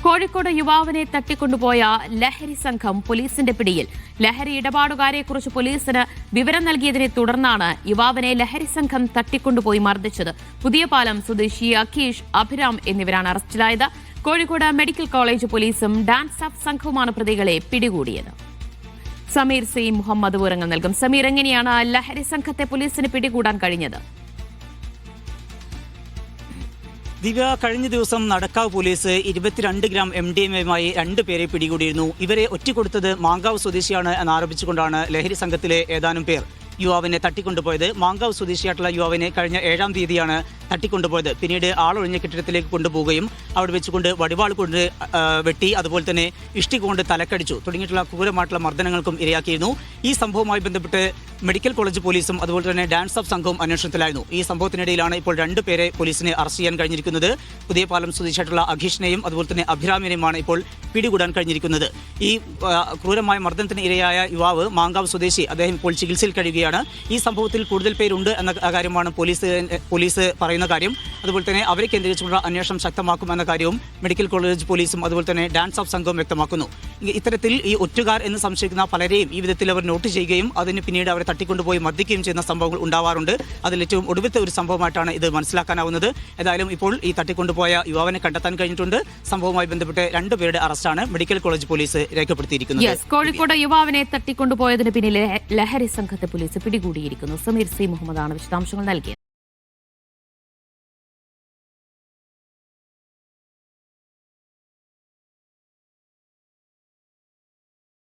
കോഴിക്കോട് യുവാവിനെ തട്ടിക്കൊണ്ടുപോയ ലഹരി സംഘം പോലീസിന്റെ പിടിയിൽ. ലഹരി ഇടപാടുകാരെക്കുറിച്ച് പോലീസിന് വിവരം നൽകിയതിനെ തുടർന്നാണ് യുവാവിനെ ലഹരി സംഘം തട്ടിക്കൊണ്ടുപോയി മർദ്ദിച്ചത്. പുതിയപാലം സ്വദേശി അഖീഷ്, അഭിരാം എന്നിവരാണ് അറസ്റ്റിലായത്. കോഴിക്കോട് മെഡിക്കൽ കോളേജ് പോലീസും ഡാൻസ് ഓഫ് സംഘവുമാണ് പ്രതികളെ പിടികൂടിയത്. സമീർ സി മുഹമ്മദ് വിവരങ്ങൾ നൽകും. സമീർ, എങ്ങനെയാണ് ലഹരി സംഘത്തെ പോലീസിന് പിടികൂടാൻ കഴിഞ്ഞത്? ദിവ്യ, കഴിഞ്ഞ ദിവസം നടക്കാവ് പോലീസ് 22 ഗ്രാം MDMA-യുമായി 2 പേരെ പിടികൂടിയിരുന്നു. ഇവരെ ഒറ്റിക്കൊടുത്തത് മാങ്കാവ് സ്വദേശിയാണ് എന്നാരോപിച്ചുകൊണ്ടാണ് ലഹരി സംഘത്തിലെ ഏതാനും പേർ യുവാവിനെ തട്ടിക്കൊണ്ടുപോയത്. മാങ്കാവ് സ്വദേശിയായിട്ടുള്ള യുവാവിനെ കഴിഞ്ഞ 7-ാം തീയതിയാണ് തട്ടിക്കൊണ്ടുപോയത്. പിന്നീട് ആളൊഴിഞ്ഞ കെട്ടിടത്തിലേക്ക് കൊണ്ടുപോവുകയും അവിടെ വെച്ചുകൊണ്ട് വടിവാൾ കൊണ്ട് വെട്ടി, അതുപോലെ തന്നെ ഇഷ്ടിക കൊണ്ട് തലക്കടിച്ചു തുടങ്ങിയിട്ടുള്ള ക്രൂരമായിട്ടുള്ള മർദ്ദനങ്ങൾക്കും ഇരയാക്കിയിരുന്നു. ഈ സംഭവവുമായി ബന്ധപ്പെട്ട് മെഡിക്കൽ കോളേജ് പോലീസും അതുപോലെ തന്നെ ഡാൻസ് ഓഫ് സംഘവും അന്വേഷണത്തിലായിരുന്നു. ഈ സംഭവത്തിനിടയിലാണ് ഇപ്പോൾ 2 പേരെ പോലീസിനെ അറസ്റ്റ് ചെയ്യാൻ കഴിഞ്ഞിരിക്കുന്നത്. പുതിയപാലം സ്വദേശിയായിട്ടുള്ള അഖീഷിനെയും അതുപോലെ തന്നെ അഭിരാമിനെയുമാണ് ഇപ്പോൾ പിടികൂടാൻ കഴിഞ്ഞിരിക്കുന്നത്. ഈ ക്രൂരമായ മർദ്ദനത്തിന് ഇരയായ യുവാവ് മാങ്കാവ് സ്വദേശി, അദ്ദേഹം ഇപ്പോൾ ചികിത്സയിൽ കഴിയുകയാണ്. ഈ സംഭവത്തിൽ കൂടുതൽ പേരുണ്ട് എന്ന കാര്യമാണ് പോലീസ് പറയുന്ന കാര്യം. അതുപോലെ തന്നെ അവരെ കേന്ദ്രീകരിച്ചുള്ള അന്വേഷണം ശക്തമാക്കുമെന്ന കാര്യവും മെഡിക്കൽ കോളേജ് പോലീസും അതുപോലെ തന്നെ ഡാൻസ് ഓഫ് സംഘവും വ്യക്തമാക്കുന്നു. ഇത്തരത്തിൽ ഈ ഒറ്റുകാർ എന്ന് സംശയിക്കുന്ന പലരെയും ഈ വിധത്തിൽ അവർ നോട്ട് ചെയ്യുകയും അതിന് പിന്നീട് അവരെ തട്ടിക്കൊണ്ടുപോയി മർദ്ദിക്കുകയും ചെയ്യുന്ന സംഭവങ്ങൾ ഉണ്ടാവാറുണ്ട്. അതിൽ ഏറ്റവും ഒടുവിലത്തെ ഒരു സംഭവമായിട്ടാണ് ഇത് മനസ്സിലാക്കാനാവുന്നത്. ഏതായാലും ഇപ്പോൾ ഈ തട്ടിക്കൊണ്ടുപോയ യുവാവിനെ കണ്ടെത്താൻ കഴിഞ്ഞിട്ടുണ്ട്. സംഭവവുമായി ബന്ധപ്പെട്ട് 2 പേരുടെ അറസ്റ്റാണ് മെഡിക്കൽ കോളേജ് പോലീസ് രേഖപ്പെടുത്തിയിരിക്കുന്നത്. കോഴിക്കോട് യുവാവിനെ തട്ടിക്കൊണ്ടുപോയതിന് പിന്നിലെ ലഹരി സംഘത്തെ പോലീസ് പിടികൂടിയിരിക്കുന്നു. സമീർ സി മുഹമ്മദാണ് വിശദാംശങ്ങൾ നൽകിയത്.